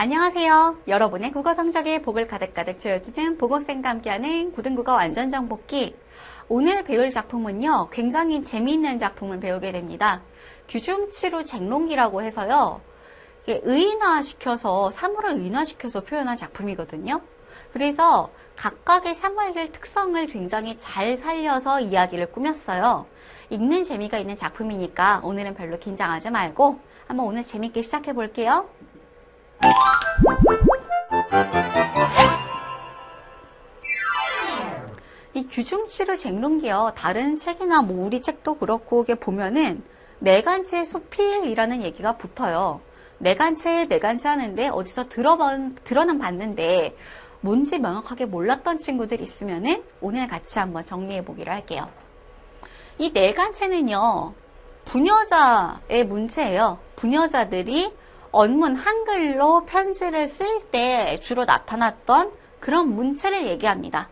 안녕하세요. 여러분의 국어 성적에 복을 가득가득 채워주는 보고쌤과 함께하는 고등국어 완전정복기. 오늘 배울 작품은요, 굉장히 재미있는 작품을 배우게 됩니다. 규중치루 쟁론기라고 해서요, 이게 의인화시켜서, 사물을 의인화시켜서 표현한 작품이거든요. 그래서 각각의 사물들 특성을 굉장히 잘 살려서 이야기를 꾸몄어요. 읽는 재미가 있는 작품이니까 오늘은 별로 긴장하지 말고 한번 오늘 재밌게 시작해 볼게요. 이 규중치루 쟁론기요, 다른 책이나 뭐 우리 책도 그렇고 이게 보면은 내간체 수필이라는 얘기가 붙어요. 내간체 하는데 어디서 들어는 봤는데 뭔지 명확하게 몰랐던 친구들 있으면은 오늘 같이 한번 정리해 보기로 할게요. 이 내간체는요, 부녀자의 문체예요. 부녀자들이 언문 한글로 편지를 쓸 때 주로 나타났던 그런 문체를 얘기합니다.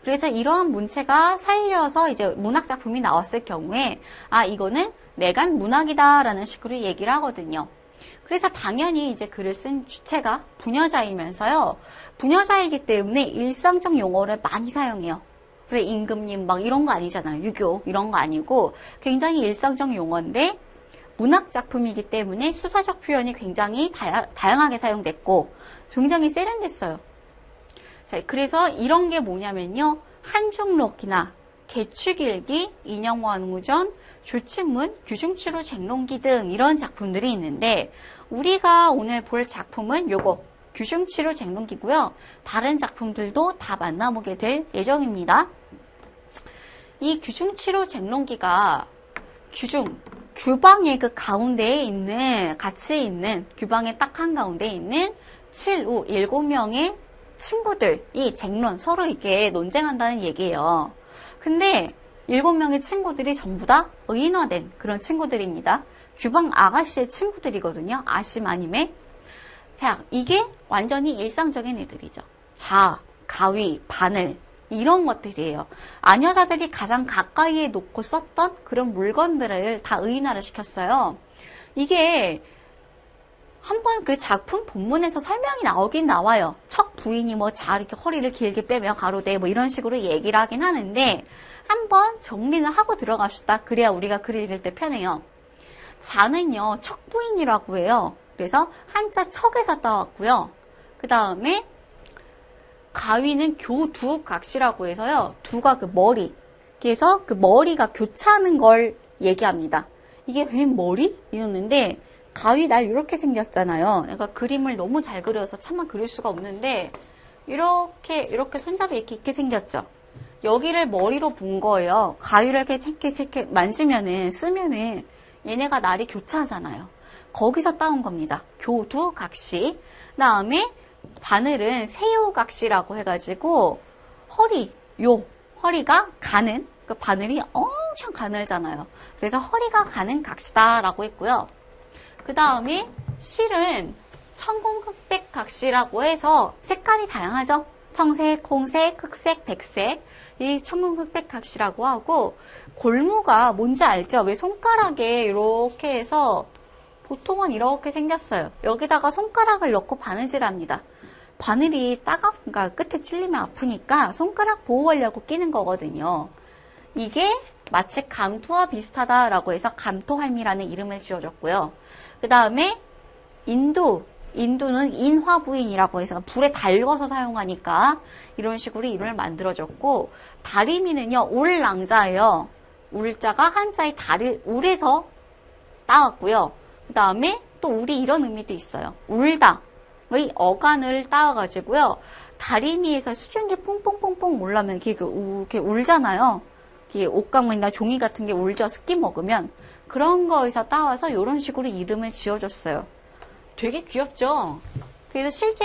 그래서 이러한 문체가 살려서 이제 문학작품이 나왔을 경우에 이거는 내간 문학이다라는 식으로 얘기를 하거든요. 그래서 당연히 이제 글을 쓴 주체가 부녀자이면서요, 부녀자이기 때문에 일상적 용어를 많이 사용해요. 그래서 임금님 막 이런 거 아니잖아요. 유교 이런 거 아니고 굉장히 일상적 용어인데 문학작품이기 때문에 수사적 표현이 굉장히 다양하게 사용됐고 굉장히 세련됐어요. 자, 그래서 이런 게 뭐냐면요, 한중록이나 개축일기, 인영원무전, 조친문, 규중치루 쟁론기 등 이런 작품들이 있는데 우리가 오늘 볼 작품은 요거 규중치루 쟁론기고요. 다른 작품들도 다 만나보게 될 예정입니다. 이 규중치루 쟁론기가 규방의 그 가운데에 있는, 같이 있는, 규방의 딱 한가운데에 있는 7명의 친구들이 쟁론, 서로 이렇게 논쟁한다는 얘기예요. 근데 7명의 친구들이 전부 다 의인화된 그런 친구들입니다. 규방 아가씨의 친구들이거든요. 아씨마님의. 자, 이게 완전히 일상적인 애들이죠. 자, 가위, 바늘 이런 것들이에요. 아녀자들이 가장 가까이에 놓고 썼던 그런 물건들을 다 의인화를 시켰어요. 이게 한번 그 작품 본문에서 설명이 나오긴 나와요. 척 부인이 뭐 자 이렇게 허리를 길게 빼며 가로되 뭐 이런 식으로 얘기를 하긴 하는데 한번 정리는 하고 들어갑시다. 그래야 우리가 글을 읽을 때 편해요. 자는요, 척 부인이라고 해요. 그래서 한자 척에서 따왔고요. 그 다음에 가위는 교두각시라고 해서요, 두가 그 머리, 그래서 그 머리가 교차하는 걸 얘기합니다. 이게 웬 머리? 이랬는데 가위 날 이렇게 생겼잖아요. 내가 그림을 너무 잘 그려서 차마 그릴 수가 없는데 이렇게 손잡이 이렇게 생겼죠. 여기를 머리로 본 거예요. 가위를 이렇게 만지면은, 쓰면은 얘네가 날이 교차하잖아요. 거기서 따온 겁니다. 교두각시. 그다음에 바늘은 세우각시라고 해가지고 허리가 가는, 그 바늘이 엄청 가늘잖아요. 그래서 허리가 가는 각시다라고 했고요. 그 다음에 실은 천공흑백각시라고 해서 색깔이 다양하죠. 청색, 홍색, 흑색, 백색. 이 천공흑백각시라고 하고, 골무가 뭔지 알죠? 왜 손가락에 이렇게 해서 보통은 이렇게 생겼어요. 여기다가 손가락을 넣고 바느질합니다. 바늘이 그러니까 끝에 찔리면 아프니까 손가락 보호하려고 끼는 거거든요. 이게 마치 감토와 비슷하다라고 해서 감토할미라는 이름을 지어줬고요. 그 다음에 인두는 인화부인이라고 해서 불에 달궈서 사용하니까 이런 식으로 이름을 만들어줬고, 다리미는요, 울랑자예요. 울자가 한자의 울에서 따왔고요. 그 다음에 또 울이 이런 의미도 있어요. 울다의 어간을 따와가지고요, 다리미에서 수증기 뽕뽕뽕뽕 올라오면 이렇게 울잖아요. 이게 옷가문이나 종이 같은 게 울죠. 습기 먹으면. 그런 거에서 따와서 이런 식으로 이름을 지어줬어요. 되게 귀엽죠? 그래서 실제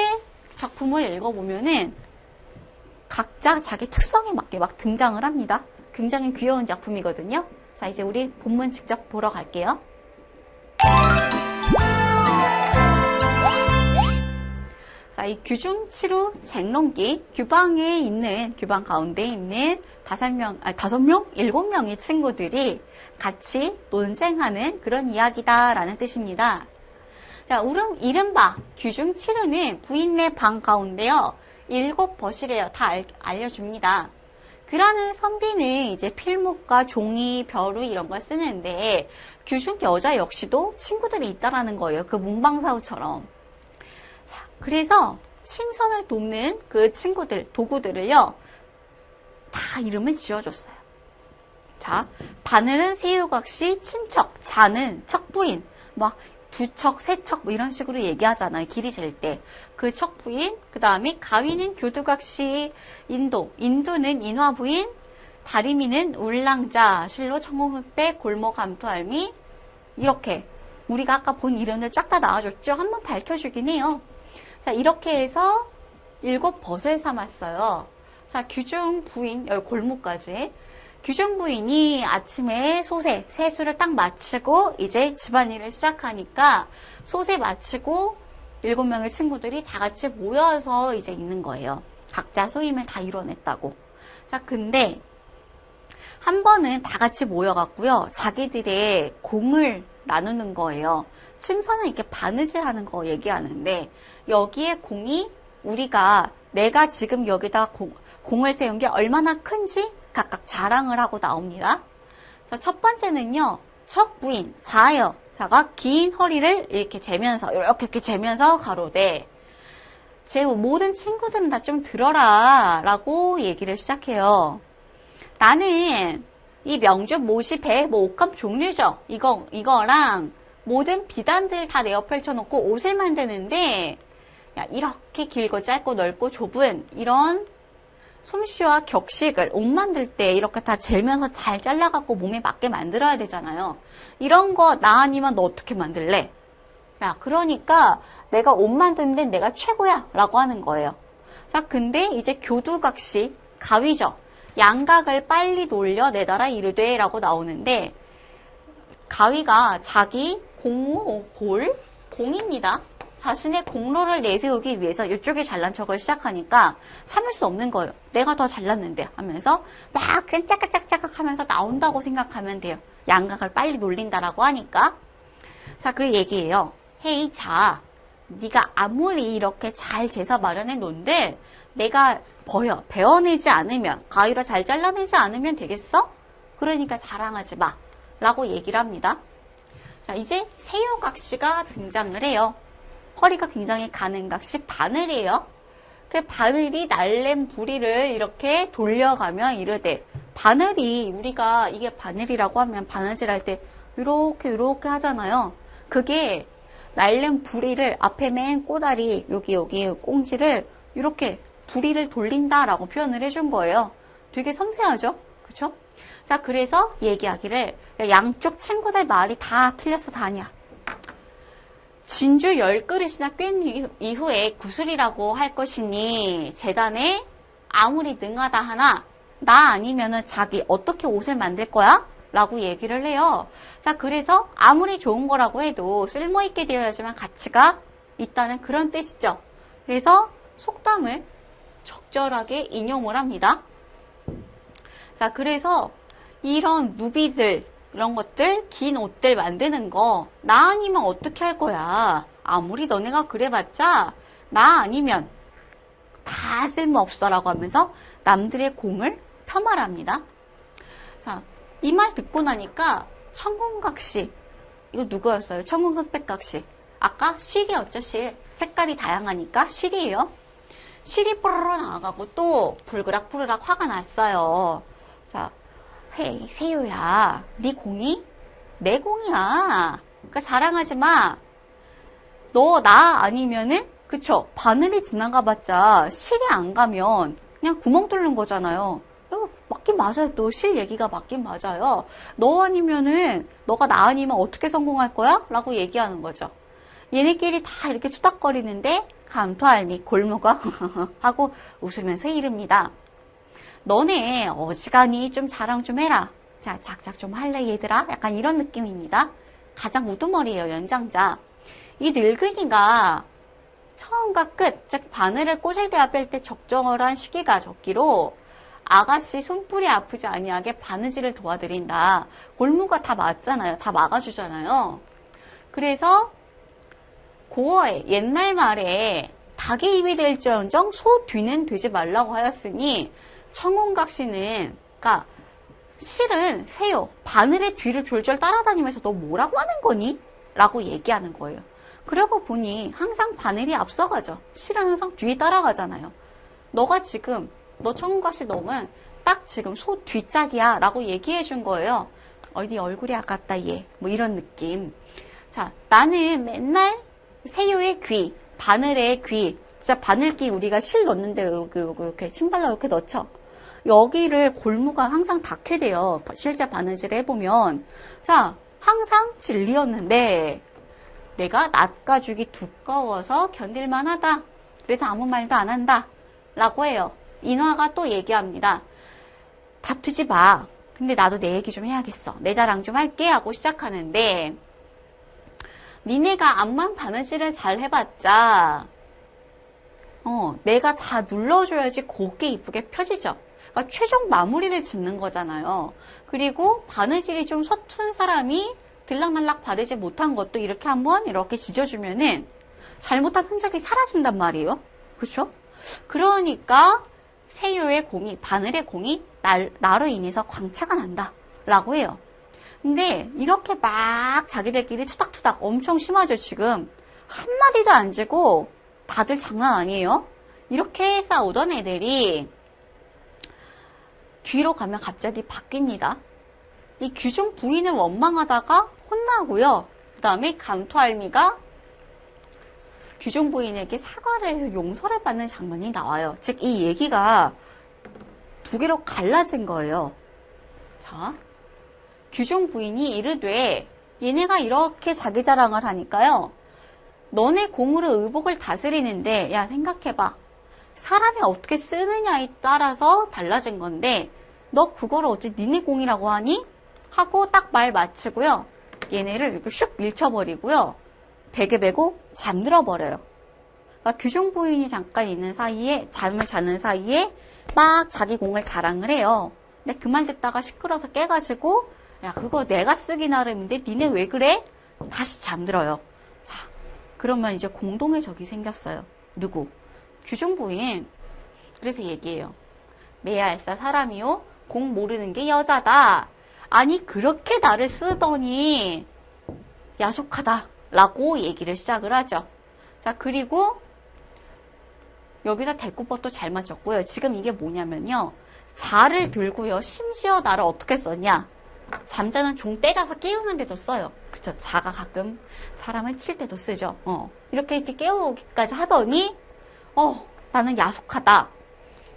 작품을 읽어보면은 각자 자기 특성에 맞게 막 등장을 합니다. 굉장히 귀여운 작품이거든요. 자, 이제 우리 본문 직접 보러 갈게요. 자, 이 규중치루 쟁론기, 규방 가운데에 있는 7명의 친구들이 같이 논쟁하는 그런 이야기다라는 뜻입니다. 자, 이른바 규중 7호는 부인의 방 가운데요. 7벗이래요. 다 알려줍니다. 그라는 선비는 이제 필묵과 종이, 벼루 이런 걸 쓰는데 규중 여자 역시도 친구들이 있다라는 거예요. 그 문방사우처럼. 자, 그래서 침선을 돕는 그 친구들, 도구들을요. 다 이름을 지어줬어요. 자, 바늘은 새우각시, 침척, 자는 척부인, 막 두척, 세척 뭐 이런 식으로 얘기하잖아요. 길이 잴 때. 그 척부인, 그 다음에 가위는 교두각시, 인두는 인화부인, 다리미는 울랑자, 실로 청공흑배, 골목감토알미 이렇게 우리가 아까 본 이름들 쫙 다 나와줬죠. 한번 밝혀주긴 해요. 자, 이렇게 해서 7벗을 삼았어요. 자, 규중 부인, 여기 골목까지. 규중 부인이 아침에 세수를 딱 마치고 이제 집안일을 시작하니까 소세 마치고 7명의 친구들이 다 같이 모여서 이제 있는 거예요. 각자 소임을 다 이뤄냈다고. 자, 근데 한 번은 다 같이 모여갖고요. 자기들의 공을 나누는 거예요. 침선은 이렇게 바느질 하는 거 얘기하는데 여기에 공이 내가 지금 여기다 공을 세운 게 얼마나 큰지 각각 자랑을 하고 나옵니다. 자, 첫 번째는요. 척부인, 자예요. 자가 긴 허리를 이렇게 재면서 가로되 제 모든 친구들은 다 좀 들어라 라고 얘기를 시작해요. 나는 이 명주, 모시, 배, 옷감 종류죠. 이거랑 모든 비단들 다 내어 펼쳐놓고 옷을 만드는데 이렇게 길고 짧고 넓고 좁은 이런 솜씨와 격식을 옷 만들 때 이렇게 다 재면서 잘 잘라갖고 몸에 맞게 만들어야 되잖아요. 이런 거 나 아니면 너 어떻게 만들래? 야, 그러니까 내가 옷 만드는데 내가 최고야 라고 하는 거예요. 자, 근데 이제 교두각시, 가위죠. 양각을 빨리 돌려내다라 이르되 라고 나오는데 가위가 자기 공입니다. 자신의 공로를 내세우기 위해서 이쪽에 잘난 척을 시작하니까 참을 수 없는 거예요. 내가 더 잘났는데 하면서 막 그냥 짜깍짜깍 하면서 나온다고 생각하면 돼요. 양각을 빨리 놀린다라고 하니까. 자, 그 얘기예요. 헤이, 자, 네가 아무리 이렇게 잘 재서 마련해 놓은데 내가 베어내지 않으면, 가위로 잘 잘라내지 않으면 되겠어? 그러니까 자랑하지 마 라고 얘기를 합니다. 자, 이제 새우각시가 등장을 해요. 허리가 굉장히 가는 각시 바늘이에요. 그 바늘이 날랜 부리를 이렇게 돌려가면 이르되, 바늘이 우리가 이게 바늘이라고 하면 바느질 할 때 이렇게 하잖아요. 그게 날랜 부리를 앞에 맨 꼬다리 여기 꽁지를 이렇게 부리를 돌린다라고 표현을 해준 거예요. 되게 섬세하죠? 그쵸? 자, 그래서 얘기하기를 양쪽 친구들 말이 다 틀렸어, 다 아니야. 진주 10그릇이나 꿰는 이후에 구슬이라고 할 것이니 재단에 아무리 능하다 하나 나 아니면은 자기 어떻게 옷을 만들 거야? 라고 얘기를 해요. 자, 그래서 아무리 좋은 거라고 해도 쓸모있게 되어야지만 가치가 있다는 그런 뜻이죠. 그래서 속담을 적절하게 인용을 합니다. 자, 그래서 이런 누비들 이런 것들, 긴 옷들 만드는 거 나 아니면 어떻게 할 거야? 아무리 너네가 그래봤자 나 아니면 다 쓸모없어라고 하면서 남들의 공을 폄하합니다. 자, 이 말 듣고 나니까 청공각시, 이거 누구였어요? 청공흑백각시. 아까 실이었죠, 실. 색깔이 다양하니까 실이에요. 실이 뽀로로 나와가고 또 불그락 화가 났어요. 자, 헤이, 세유야, 네 공이 내 공이야. 그러니까 자랑하지 마. 너 나 아니면은 그쵸? 바늘이 지나가봤자 실이 안 가면 그냥 구멍 뚫는 거잖아요. 이거 맞긴 맞아요. 또 실 얘기가 맞긴 맞아요. 너 아니면은 너가 나 아니면 어떻게 성공할 거야? 라고 얘기하는 거죠. 얘네끼리 다 이렇게 투닥거리는데 감토알미 골무가 하고 웃으면서 이릅니다. 너네 어지간히 좀 자랑 좀 해라. 자, 작작 좀 할래 얘들아? 약간 이런 느낌입니다. 가장 우두머리예요, 연장자. 이 늙은이가 처음과 끝, 즉 바늘을 꼬실대야 뺄 때 적절한 시기가 적기로 아가씨 손뿔이 아프지 아니하게 바느질을 도와드린다. 골무가 다 맞잖아요. 다 막아주잖아요. 그래서 고어에 옛날 말에 닭의 입이 될지언정 소 뒤는 되지 말라고 하였으니 청혼각시는 그러니까 실은 새요 바늘의 뒤를 졸졸 따라다니면서 너 뭐라고 하는 거니? 라고 얘기하는 거예요. 그러고 보니 항상 바늘이 앞서가죠. 실은 항상 뒤에 따라가잖아요. 너가 지금 너 청혼각시 놈은 딱 지금 소 뒷짝이야 라고 얘기해 준 거예요. 어디 얼굴이 아깝다 얘 뭐 이런 느낌. 자, 나는 맨날 새우의 귀, 바늘의 귀, 진짜 바늘귀 우리가 실 넣는데 이렇게 신발로 이렇게 넣죠. 여기를 골무가 항상 닿게 돼요. 실제 바느질을 해보면. 자, 항상 진리였는데 내가 낫가죽이 두꺼워서 견딜만 하다. 그래서 아무 말도 안 한다. 라고 해요. 인화가 또 얘기합니다. 다투지 마. 근데 나도 내 얘기 좀 해야겠어. 내 자랑 좀 할게 하고 시작하는데 니네가 암만 바느질을 잘 해봤자 내가 다 눌러줘야지 곱게 이쁘게 펴지죠. 그러니까 최종 마무리를 짓는 거잖아요. 그리고 바느질이 좀 서툰 사람이 들락날락 바르지 못한 것도 이렇게 한번 이렇게 지져주면은 잘못한 흔적이 사라진단 말이에요. 그렇죠? 그러니까 새우의 공이, 바늘의 공이 나로 인해서 광채가 난다 라고 해요. 근데 이렇게 막 자기들끼리 투닥투닥 엄청 심하죠. 지금 한마디도 안 지고 다들 장난 아니에요. 이렇게 싸우던 애들이 뒤로 가면 갑자기 바뀝니다. 이 규중 부인을 원망하다가 혼나고요. 그 다음에 감토알미가 규중 부인에게 사과를 해서 용서를 받는 장면이 나와요. 즉 이 얘기가 두 개로 갈라진 거예요. 자, 규중 부인이 이르되 얘네가 이렇게 자기 자랑을 하니까요. 너네 공으로 의복을 다스리는데 야 생각해봐. 사람이 어떻게 쓰느냐에 따라서 달라진 건데 너 그거를 어찌 니네 공이라고 하니? 하고 딱 말 마치고요. 얘네를 이렇게 슉 밀쳐버리고요. 베개 베고 잠들어 버려요. 그러니까 규중 부인이 잠깐 있는 사이에 잠을 자는 사이에 막 자기 공을 자랑을 해요. 근데 그 말 듣다가 시끄러워서 깨가지고 야 그거 내가 쓰기 나름인데 니네 왜 그래? 다시 잠들어요. 자 그러면 이제 공동의 적이 생겼어요. 누구? 규중 부인. 그래서 얘기해요. 매야알사 사람이요. 공 모르는 게 여자다. 아니 그렇게 나를 쓰더니 야속하다 라고 얘기를 시작을 하죠. 자 그리고 여기서 대꾸법도 잘 맞췄고요. 지금 이게 뭐냐면요. 자를 들고요. 심지어 나를 어떻게 썼냐. 잠자는 종 때려서 깨우는 데도 써요. 그쵸? 자가 가끔 사람을 칠 때도 쓰죠. 이렇게 깨우기까지 하더니 나는 야속하다.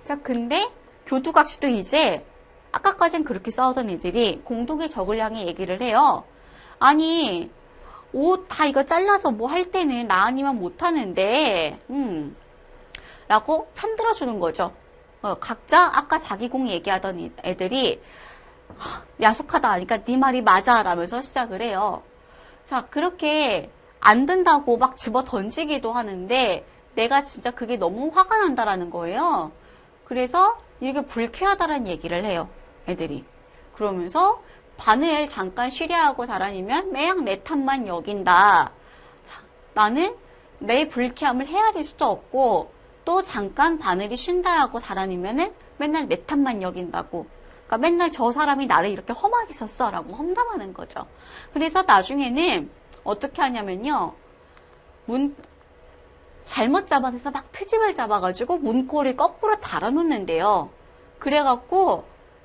자 근데 교두각시도 이제 아까까진 그렇게 싸우던 애들이 공동의 적을 향해 얘기를 해요. 아니 옷 다 이거 잘라서 뭐 할 때는 나 아니면 못하는데 라고 편들어 주는 거죠. 각자 아까 자기 공 얘기하던 애들이 야속하다 하니까 네 말이 맞아 라면서 시작을 해요. 자 그렇게 안 된다고 막 집어 던지기도 하는데 내가 진짜 그게 너무 화가 난다라는 거예요. 그래서 이게 불쾌하다라는 얘기를 해요. 애들이. 그러면서 바늘 잠깐 쉬려 하고 달아니면 매양 내 탓만 여긴다. 자, 나는 내 불쾌함을 헤아릴 수도 없고 또 잠깐 바늘이 쉰다 하고 달아니면은 맨날 내 탓만 여긴다고. 그러니까 맨날 저 사람이 나를 이렇게 험하게 썼어 라고 험담하는 거죠. 그래서 나중에는 어떻게 하냐면요. 잘못 잡아서 막 트집을 잡아가지고 문고리 거꾸로 달아놓는데요. 그래갖고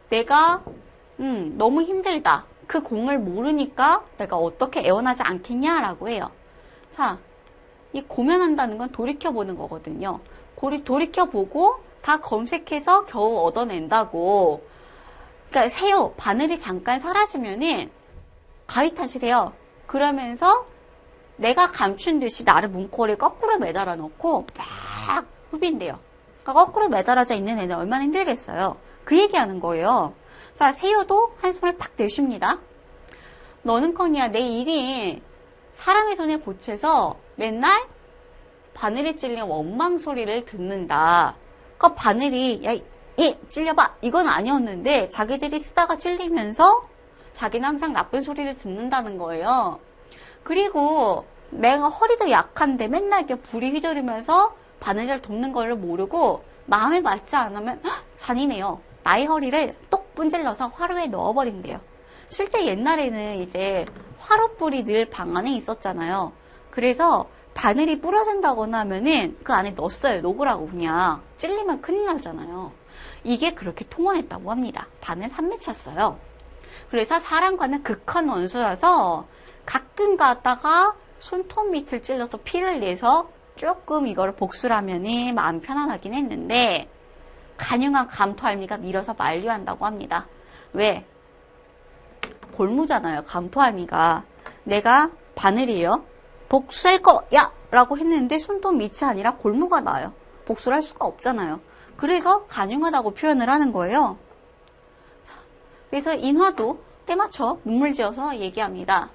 내가 너무 힘들다. 그 공을 모르니까 내가 어떻게 애원하지 않겠냐라고 해요. 자, 이 고면한다는 건 돌이켜보는 거거든요. 돌이켜보고 다 검색해서 겨우 얻어낸다고. 그러니까 새우, 바늘이 잠깐 사라지면은 가위 탓을 해요. 그러면서 내가 감춘 듯이 나를 문고리에 거꾸로 매달아 놓고 막 후빈대요. 그러니까 거꾸로 매달아져 있는 애는 얼마나 힘들겠어요. 그 얘기하는 거예요. 자, 새우도 한숨을 팍 내쉽니다. 너는커녕 내 일이 사람의 손에 보채서 맨날 바늘에 찔린 원망 소리를 듣는다. 그러니까 바늘이 야, 찔려봐. 이건 아니었는데 자기들이 쓰다가 찔리면서 자기는 항상 나쁜 소리를 듣는다는 거예요. 그리고 내가 허리도 약한데 맨날 이렇게 부리 휘두르면서 바느질 돕는 걸 모르고 마음에 맞지 않으면 잔인해요. 나의 허리를 똑 분질러서 화로에 넣어버린대요. 실제 옛날에는 이제 화로불이 늘 방 안에 있었잖아요. 그래서 바늘이 부러진다거나 하면은 그 안에 넣었어요. 놓으라고 그냥. 찔리면 큰일 나잖아요. 이게 그렇게 통원했다고 합니다. 바늘 한 맺혔어요. 그래서 사람과는 극한 원수라서 가끔 가다가 손톱 밑을 찔러서 피를 내서 조금 이거를 복수를 하면은 마음 편안하긴 했는데 간용한 감토할미가 밀어서 만류한다고 합니다. 왜? 골무잖아요. 감토할미가. 내가 바늘이에요. 복수할 거야! 라고 했는데 손톱 밑이 아니라 골무가 나요. 복수를 할 수가 없잖아요. 그래서 간용하다고 표현을 하는 거예요. 그래서 인화도 때맞춰 눈물 지어서 얘기합니다.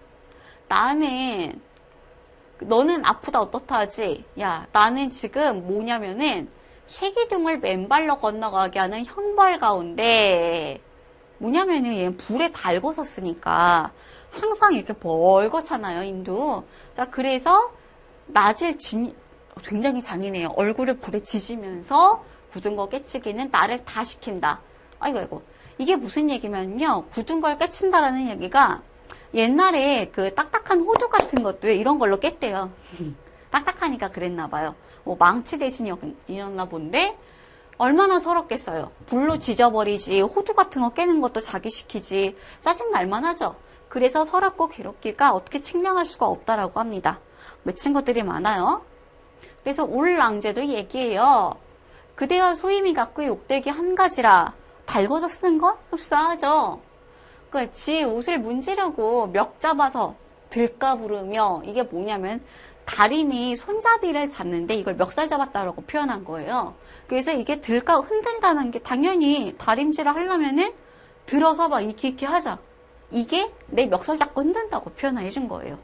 너는 아프다 어떻다 하지? 야, 나는 지금 뭐냐면은 쇠기둥을 맨발로 건너가게 하는 형벌 가운데 뭐냐면은 얘는 불에 달궈섰으니까 항상 이렇게 벌겋잖아요, 인도. 자, 그래서 굉장히 잔인해요. 얼굴을 불에 지지면서 굳은 거 깨치기는 나를 다 시킨다. 아이고. 이게 무슨 얘기냐면요. 굳은 걸 깨친다라는 얘기가 옛날에 그 딱딱한 호두 같은 것도 이런 걸로 깼대요. 딱딱하니까 그랬나 봐요. 뭐 망치 대신이었나 본데 얼마나 서럽겠어요. 불로 지져버리지 호두 같은 거 깨는 것도 자기 시키지 짜증 날만하죠. 그래서 서럽고 괴롭기가 어떻게 측량할 수가 없다라고 합니다. 맺힌 것들이 많아요. 그래서 올랑제도 얘기해요. 그대와 소임이 갖고 욕되기 한 가지라 달궈서 쓰는 건 흡사하죠. 그러니까 지 옷을 문지르고 멱 잡아서 들까 부르며 이게 뭐냐면 다림이 손잡이를 잡는데 이걸 멱살 잡았다라고 표현한 거예요. 그래서 이게 들까 흔든다는 게 당연히 다림질을 하려면은 들어서 막 이렇게 하자. 이게 내 멱살 잡고 흔든다고 표현을 해준 거예요.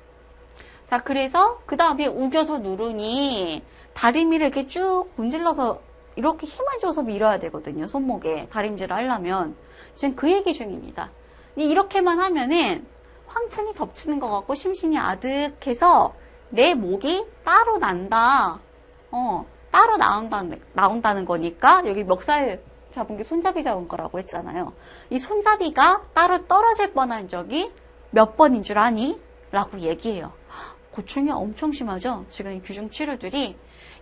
자, 그래서 그 다음에 우겨서 누르니 다리미를 이렇게 쭉 문질러서 이렇게 힘을 줘서 밀어야 되거든요. 손목에 다림질을 하려면. 지금 그 얘기 중입니다. 이렇게만 하면은 황천이 덮치는 것 같고 심신이 아득해서 내 목이 따로 난다. 따로 나온다는 거니까 여기 멱살 잡은 게 손잡이 잡은 거라고 했잖아요. 이 손잡이가 따로 떨어질 뻔한 적이 몇 번인 줄 아니? 라고 얘기해요. 고충이 엄청 심하죠? 지금 이 규중 치료들이.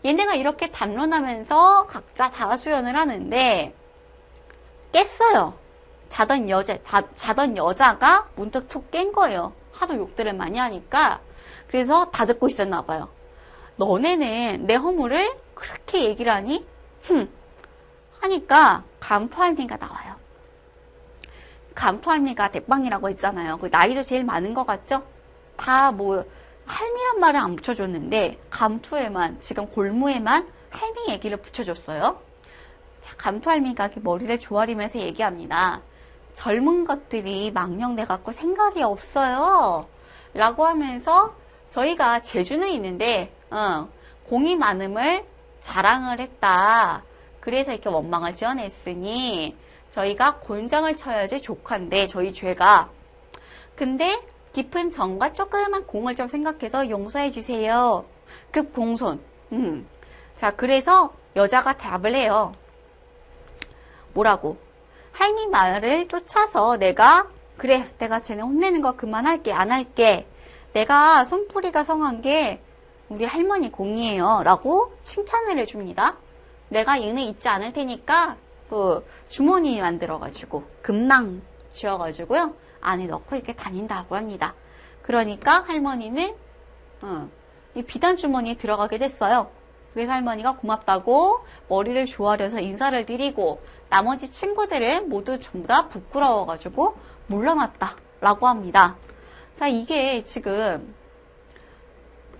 얘네가 이렇게 담론하면서 각자 다 수연을 하는데 깼어요. 자던 여자가 문득 툭 깬 거예요. 하도 욕들을 많이 하니까. 그래서 다 듣고 있었나 봐요. 너네는 내 허물을 그렇게 얘기를 하니? 하니까 감토할미가 나와요. 감토할미가 대빵이라고 했잖아요. 그 나이도 제일 많은 것 같죠? 다 할미란 말을 안 붙여줬는데 감투에만, 지금 골무에만 할미 얘기를 붙여줬어요. 자, 감투할미가 머리를 조아리면서 얘기합니다. 젊은 것들이 망령돼갖고 생각이 없어요. 라고 하면서 저희가 제주는 있는데 공이 많음을 자랑을 했다. 그래서 이렇게 원망을 지어냈으니 저희가 곤장을 쳐야지 족한데 저희 죄가. 근데 깊은 정과 조그만 공을 좀 생각해서 용서해 주세요. 급공손. 자, 그래서 여자가 답을 해요. 뭐라고? 할미 말을 쫓아서 내가 쟤네 혼내는 거 그만할게. 안 할게. 내가 손뿌리가 성한 게 우리 할머니 공이에요. 라고 칭찬을 해줍니다. 내가 얘는 잊지 않을 테니까 주머니 만들어가지고 금낭 쥐어가지고요. 안에 넣고 이렇게 다닌다고 합니다. 그러니까 할머니는 이 비단 주머니에 들어가게 됐어요. 그래서 할머니가 고맙다고 머리를 조아려서 인사를 드리고 나머지 친구들은 모두 전부 다 부끄러워가지고 물러났다라고 합니다. 자, 이게 지금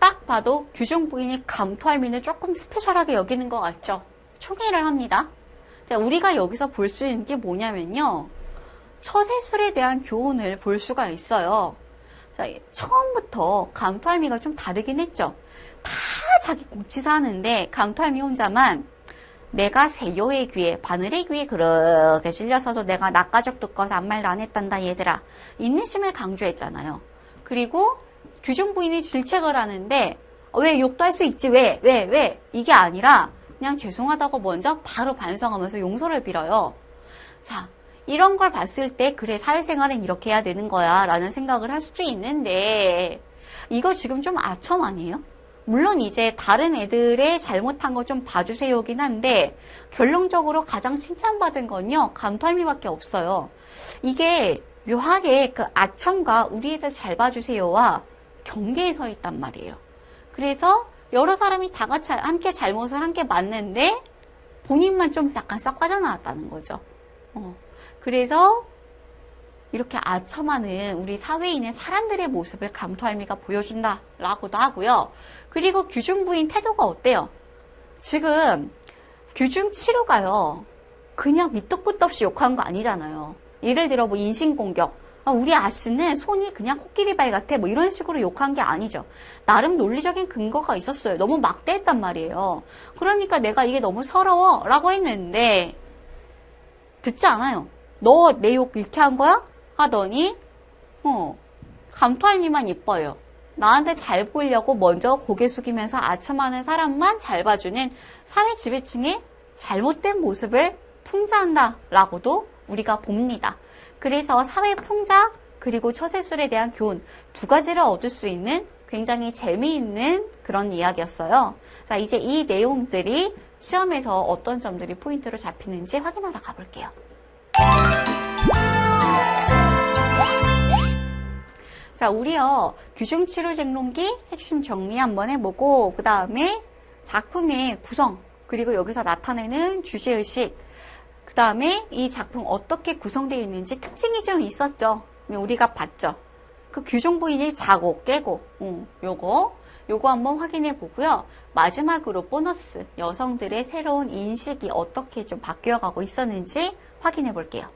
딱 봐도 규종부인이 감토할미는 조금 스페셜하게 여기는 것 같죠? 총애를 합니다. 자, 우리가 여기서 볼 수 있는 게 뭐냐면요. 처세술에 대한 교훈을 볼 수가 있어요. 자, 처음부터 감토할미가 좀 다르긴 했죠. 다 자기 공치사 하는데 감토할미 혼자만 내가 세요의 귀에 바늘의 귀에 그렇게 실려서도 내가 나가적 두꺼워서 아무 말도 안 했단다 얘들아. 인내심을 강조했잖아요. 그리고 규중 부인이 질책을 하는데 왜 욕도 할 수 있지 왜 이게 아니라 그냥 죄송하다고 먼저 바로 반성하면서 용서를 빌어요. 자, 이런 걸 봤을 때 그래 사회생활은 이렇게 해야 되는 거야 라는 생각을 할 수도 있는데 이거 지금 좀 아첨 아니에요? 물론 이제 다른 애들의 잘못한 거 좀 봐주세요긴 한데 결론적으로 가장 칭찬받은 건요 감투할미밖에 없어요. 이게 묘하게 그 아첨과 우리 애들 잘 봐주세요와 경계에 서 있단 말이에요. 그래서 여러 사람이 다 같이 함께 잘못을 한 게 맞는데 본인만 좀 약간 싹 빠져나왔다는 거죠. 그래서 이렇게 아첨하는 우리 사회인의 사람들의 모습을 감투할미가 보여준다라고도 하고요. 그리고 규중 부인 태도가 어때요? 지금 규중 치루가요. 그냥 밑도 끝도 없이 욕한 거 아니잖아요. 예를 들어 뭐 인신공격. 우리 아씨는 손이 그냥 코끼리 발 같아. 뭐 이런 식으로 욕한 게 아니죠. 나름 논리적인 근거가 있었어요. 너무 막대했단 말이에요. 그러니까 내가 이게 너무 서러워 라고 했는데 듣지 않아요. 너 내 욕 이렇게 한 거야? 하더니 감투할미만 이뻐요. 나한테 잘 보이려고 먼저 고개 숙이면서 아첨하는 사람만 잘 봐주는 사회 지배층의 잘못된 모습을 풍자한다 라고도 우리가 봅니다. 그래서 사회 풍자 그리고 처세술에 대한 교훈 두 가지를 얻을 수 있는 굉장히 재미있는 그런 이야기였어요. 자, 이제 이 내용들이 시험에서 어떤 점들이 포인트로 잡히는지 확인하러 가볼게요. 자, 우리요 규중치루쟁론기 핵심 정리 한번 해보고 그 다음에 작품의 구성 그리고 여기서 나타내는 주제의식 그 다음에 이 작품 어떻게 구성되어 있는지 특징이 좀 있었죠. 우리가 봤죠. 그 규중 부인이 자고 깨고 요거 한번 확인해 보고요. 마지막으로 보너스 여성들의 새로운 인식이 어떻게 좀 바뀌어가고 있었는지 확인해 볼게요.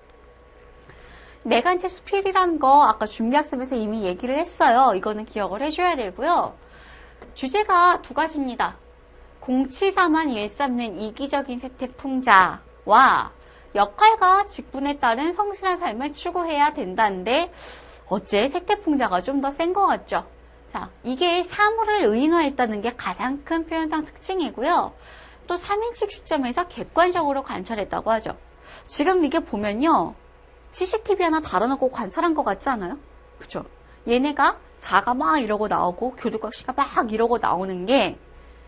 내간체 수필이라는 거 아까 준비학습에서 이미 얘기를 했어요. 이거는 기억을 해줘야 되고요. 주제가 두 가지입니다. 공치사만 일삼는 이기적인 세태풍자와 역할과 직분에 따른 성실한 삶을 추구해야 된다는데 어째 세태풍자가 좀 더 센 것 같죠? 자, 이게 사물을 의인화했다는 게 가장 큰 표현상 특징이고요. 또 3인칭 시점에서 객관적으로 관찰했다고 하죠. 지금 이게 보면요. CCTV 하나 달아놓고 관찰한 것 같지 않아요? 그쵸? 얘네가 자가 막 이러고 나오고 교두각시가 막 이러고 나오는 게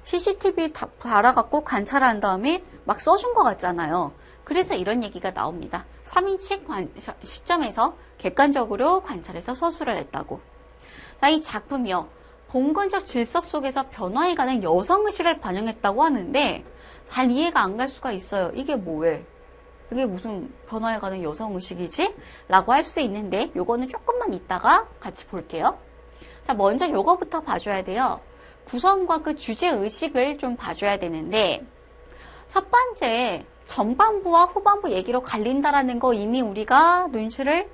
CCTV 달아갖고 관찰한 다음에 막 써준 것 같잖아요. 그래서 이런 얘기가 나옵니다. 3인칭 시점에서 객관적으로 관찰해서 서술을 했다고. 자, 이 작품이요. 봉건적 질서 속에서 변화해가는 여성의식을 반영했다고 하는데 잘 이해가 안 갈 수가 있어요. 이게 뭐해? 이게 무슨 변화해가는 여성의식이지? 라고 할 수 있는데 요거는 조금만 이따가 같이 볼게요. 자, 먼저 요거부터 봐줘야 돼요. 구성과 그 주제의식을 좀 봐줘야 되는데 첫 번째 전반부와 후반부 얘기로 갈린다라는 거 이미 우리가 눈치를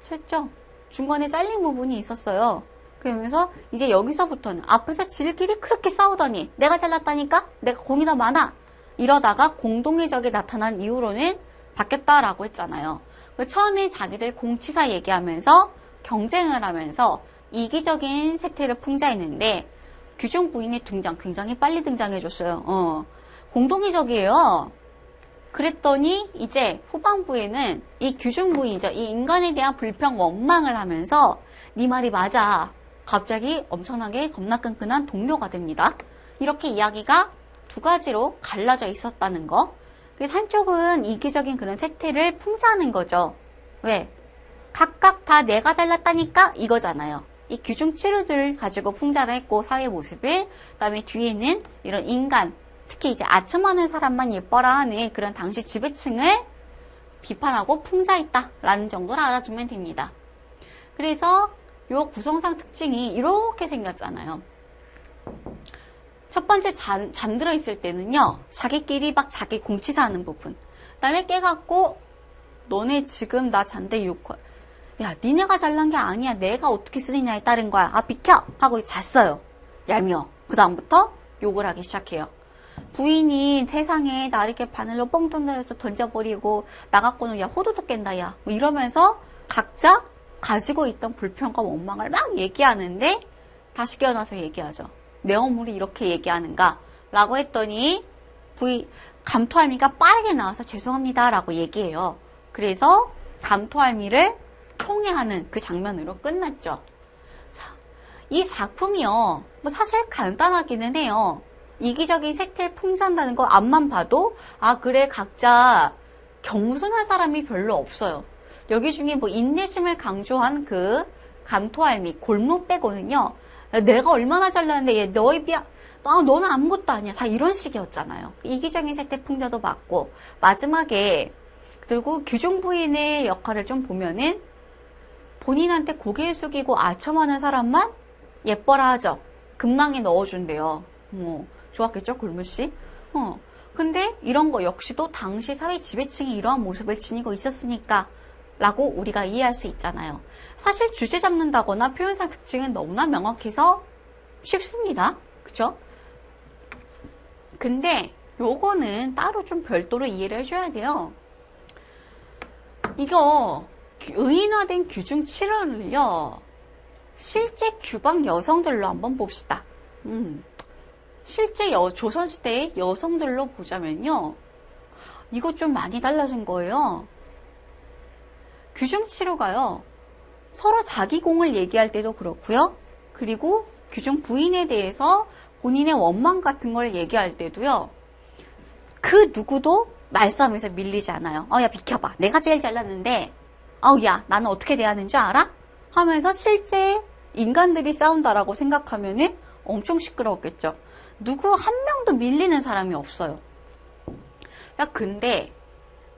챘죠. 중간에 잘린 부분이 있었어요. 그러면서 이제 여기서부터는 앞에서 지들끼리 그렇게 싸우더니 내가 잘났다니까? 내가 공이 더 많아? 이러다가 공동의 적이 나타난 이후로는 바뀌었다라고 했잖아요. 처음에 자기들 공치사 얘기하면서 경쟁을 하면서 이기적인 세태를 풍자했는데 규중 부인의 등장 굉장히 빨리 등장해줬어요. 공동의 적이에요. 그랬더니 이제 후반부에는 이 규중 부인이죠. 이 인간에 대한 불평 원망을 하면서 네 말이 맞아. 갑자기 엄청나게 겁나 끈끈한 동료가 됩니다. 이렇게 이야기가 두 가지로 갈라져 있었다는 거. 그래서 한쪽은 이기적인 그런 세태를 풍자하는 거죠. 왜? 각각 다 내가 잘났다니까 이거잖아요. 이 규중 치루들 가지고 풍자를 했고 사회 모습을 그다음에 뒤에는 이런 인간 특히 이제 아첨하는 사람만 예뻐라 하는 그런 당시 지배층을 비판하고 풍자했다라는 정도를 알아두면 됩니다. 그래서 요 구성상 특징이 이렇게 생겼잖아요. 첫 번째 잠들어 있을 때는요. 자기끼리 막 자기 공치사하는 부분. 그다음에 깨갖고 너네 지금 나 잔대 욕. 야 니네가 잘난 게 아니야. 내가 어떻게 쓰느냐에 따른 거야. 아 비켜 하고 잤어요. 얄미워. 그 다음부터 욕을 하기 시작해요. 부인이 세상에 나 이렇게 바늘로 뻥 뚫려서 던져버리고 나갖고는 야 호두도 깬다 야 뭐 이러면서 각자 가지고 있던 불평과 원망을 막 얘기하는데 다시 깨어나서 얘기하죠. 내 어물이 이렇게 얘기하는가? 라고 했더니 감토할미가 빠르게 나와서 죄송합니다 라고 얘기해요. 그래서 감토할미를 총애하는 그 장면으로 끝났죠. 자, 이 작품이요. 뭐 사실 간단하기는 해요. 이기적인 색태에 풍자한다는 거 앞만 봐도 아 그래 각자 겸손한 사람이 별로 없어요. 여기 중에 뭐 인내심을 강조한 그 감토할미 골무 빼고는요. 내가 얼마나 잘났는데 얘 너에 비하 너는 아무것도 아니야. 다 이런 식이었잖아요. 이기적인 색태 풍자도 맞고 마지막에 그리고 규중 부인의 역할을 좀 보면은 본인한테 고개 숙이고 아첨하는 사람만 예뻐라 하죠. 금낭에 넣어준대요. 좋았겠죠, 골무씨? 근데 이런 거 역시도 당시 사회 지배층이 이러한 모습을 지니고 있었으니까 라고 우리가 이해할 수 있잖아요. 사실 주제 잡는다거나 표현상 특징은 너무나 명확해서 쉽습니다. 그쵸? 근데 요거는 따로 좀 별도로 이해를 해줘야 돼요. 이거 의인화된 규중 7원을요. 실제 규방 여성들로 한번 봅시다. 실제 조선시대의 여성들로 보자면요. 이거 좀 많이 달라진 거예요. 규중 7호가요. 서로 자기 공을 얘기할 때도 그렇고요. 그리고 규중 부인에 대해서 본인의 원망 같은 걸 얘기할 때도요. 그 누구도 말싸움에서 밀리지 않아요. 야 비켜봐. 내가 제일 잘났는데 야 나는 어떻게 대하는 줄 알아? 하면서 실제 인간들이 싸운다라고 생각하면은 엄청 시끄러웠겠죠. 누구 한 명도 밀리는 사람이 없어요. 야 근데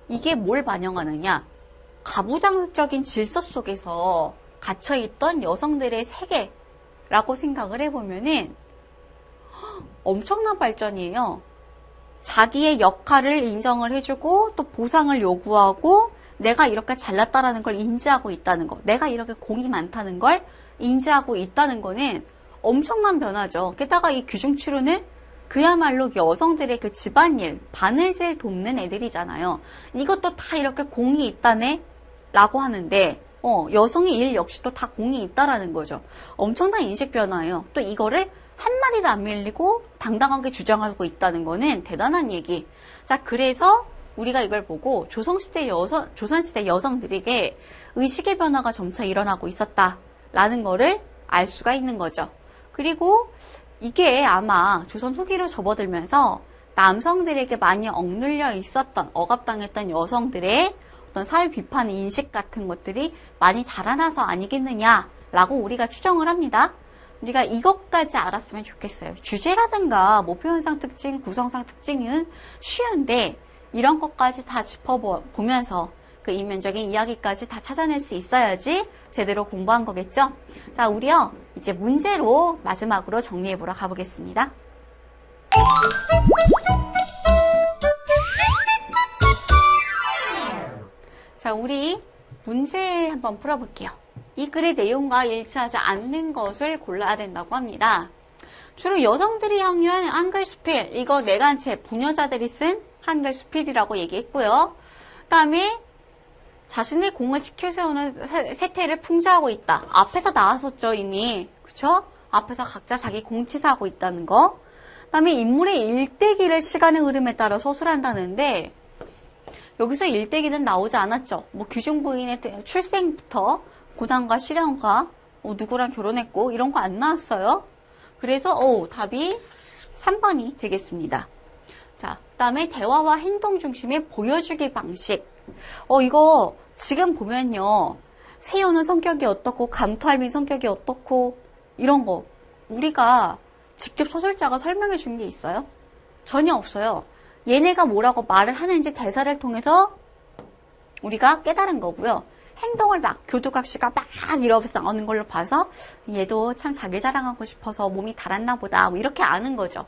이게 뭘 반영하느냐? 가부장적인 질서 속에서 갇혀있던 여성들의 세계라고 생각을 해보면은 엄청난 발전이에요. 자기의 역할을 인정을 해주고 또 보상을 요구하고 내가 이렇게 잘났다라는 걸 인지하고 있다는 거, 내가 이렇게 공이 많다는 걸 인지하고 있다는 거는 엄청난 변화죠. 게다가 이 규중치루는 그야말로 여성들의 그 집안일, 바느질 돕는 애들이잖아요. 이것도 다 이렇게 공이 있다네? 라고 하는데 여성의 일 역시도 다 공이 있다라는 거죠. 엄청난 인식 변화예요. 또 이거를 한마디도 안 밀리고 당당하게 주장하고 있다는 거는 대단한 얘기. 자, 그래서 우리가 이걸 보고 조선시대 여성들에게 의식의 변화가 점차 일어나고 있었다라는 거를 알 수가 있는 거죠. 그리고 이게 아마 조선 후기로 접어들면서 남성들에게 많이 억눌려 있었던, 억압당했던 여성들의 어떤 사회 비판 인식 같은 것들이 많이 자라나서 아니겠느냐라고 우리가 추정을 합니다. 우리가 이것까지 알았으면 좋겠어요. 주제라든가 뭐 표현상 특징, 구성상 특징은 쉬운데 이런 것까지 다 짚어보면서 그 이면적인 이야기까지 다 찾아낼 수 있어야지 제대로 공부한 거겠죠? 자, 우리요 이제 문제로 마지막으로 정리해보러 가보겠습니다. 자, 우리 문제 한번 풀어볼게요. 이 글의 내용과 일치하지 않는 것을 골라야 된다고 합니다. 주로 여성들이 향유한 한글 수필, 이거 내간체, 부녀자들이 쓴 한글 수필이라고 얘기했고요. 그 다음에 자신의 공을 지켜세우는 세태를 풍자하고 있다. 앞에서 나왔었죠, 이미. 그쵸? 앞에서 각자 자기 공치사하고 있다는 거. 그 다음에 인물의 일대기를 시간의 흐름에 따라 서술한다는데 여기서 일대기는 나오지 않았죠. 뭐 규중 부인의 출생부터 고난과 시련과 누구랑 결혼했고 이런 거 안 나왔어요. 그래서 답이 3번이 되겠습니다. 자, 그 다음에 대화와 행동 중심의 보여주기 방식. 이거 지금 보면요. 세연은 성격이 어떻고 감토할미 성격이 어떻고 이런 거 우리가 직접 소설자가 설명해 준 게 있어요? 전혀 없어요. 얘네가 뭐라고 말을 하는지 대사를 통해서 우리가 깨달은 거고요. 행동을 막 교두각시가 막 이러면서 나오는 걸로 봐서 얘도 참 자기 자랑하고 싶어서 몸이 달았나 보다 뭐 이렇게 아는 거죠.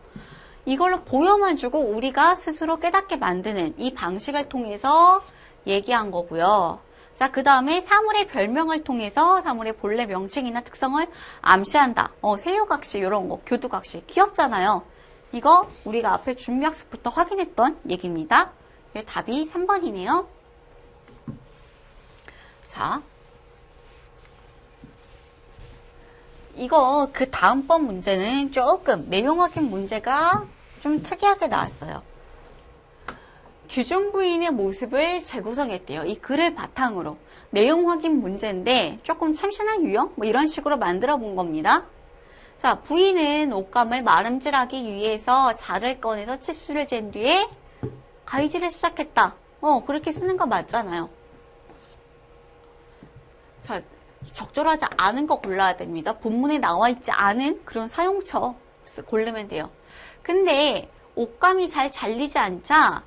이걸로 보여만 주고 우리가 스스로 깨닫게 만드는 이 방식을 통해서 얘기한 거고요. 자, 그 다음에 사물의 별명을 통해서 사물의 본래 명칭이나 특성을 암시한다. 세요각시 이런 거, 교두각시 귀엽잖아요. 이거 우리가 앞에 준비학습부터 확인했던 얘기입니다. 답이 3번이네요. 자, 이거 그 다음번 문제는 조금 내용 확인 문제가 좀 특이하게 나왔어요. 규준 부인의 모습을 재구성했대요. 이 글을 바탕으로. 내용 확인 문제인데 조금 참신한 유형? 뭐 이런 식으로 만들어 본 겁니다. 자, 부인은 옷감을 마름질하기 위해서 자를 꺼내서 치수를 잰 뒤에 가위질을 시작했다. 그렇게 쓰는 거 맞잖아요. 자, 적절하지 않은 거 골라야 됩니다. 본문에 나와 있지 않은 그런 사용처 고르면 돼요. 근데 옷감이 잘 잘리지 않자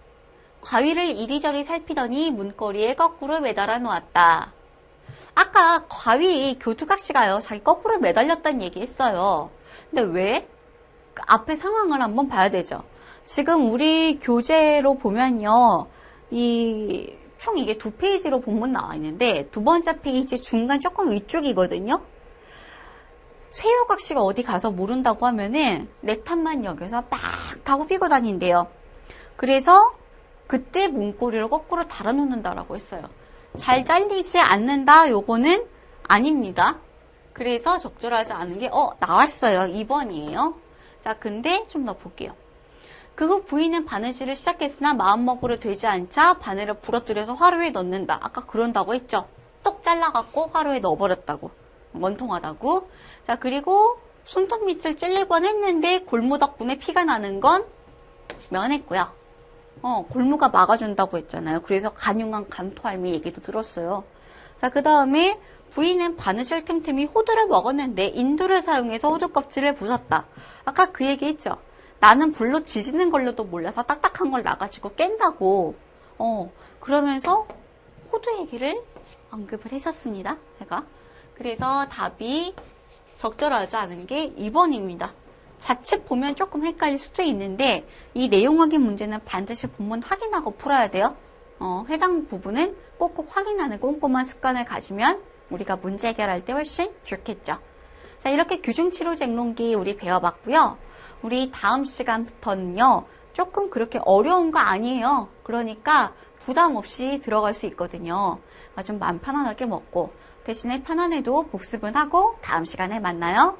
가위를 이리저리 살피더니 문고리에 거꾸로 매달아 놓았다. 아까 가위 교투각시가요. 자기 거꾸로 매달렸다는 얘기 했어요. 근데 왜? 그 앞에 상황을 한번 봐야 되죠. 지금 우리 교재로 보면요. 총 이게 2페이지로 본문 나와 있는데 두 번째 페이지 중간 조금 위쪽이거든요. 쇠요각시가 어디 가서 모른다고 하면은 내 탓만 여기서 막 하고 피고 다닌대요. 그래서 그때 문고리를 거꾸로 달아놓는다라고 했어요. 잘 잘리지 않는다 요거는 아닙니다. 그래서 적절하지 않은 게 나왔어요. 2번이에요. 자, 근데 좀 더 볼게요. 그 후 부인은 바느질을 시작했으나 마음먹으로 되지 않자 바늘을 부러뜨려서 화로에 넣는다. 아까 그런다고 했죠. 똑 잘라갖고 화로에 넣어버렸다고. 원통하다고. 자, 그리고 손톱 밑을 찔릴 뻔했는데 골무 덕분에 피가 나는 건 면했고요. 골무가 막아준다고 했잖아요. 그래서 간용한 감토할미 얘기도 들었어요. 자, 그 다음에 부인은 바느질 틈틈이 호두를 먹었는데 인두를 사용해서 호두 껍질을 부쉈다. 아까 그 얘기 했죠. 나는 불로 지지는 걸로도 몰라서 딱딱한 걸 나가지고 깬다고. 그러면서 호두 얘기를 언급을 했었습니다. 제가. 그래서 답이 적절하지 않은 게 2번입니다. 자칫 보면 조금 헷갈릴 수도 있는데 이 내용 확인 문제는 반드시 본문 확인하고 풀어야 돼요. 해당 부분은 꼭꼭 확인하는 꼼꼼한 습관을 가지면 우리가 문제 해결할 때 훨씬 좋겠죠. 자, 이렇게 규중치료쟁론기 우리 배워봤고요. 우리 다음 시간부터는요. 조금 그렇게 어려운 거 아니에요. 그러니까 부담 없이 들어갈 수 있거든요. 좀 마음 편안하게 먹고 대신에 편안해도 복습은 하고 다음 시간에 만나요.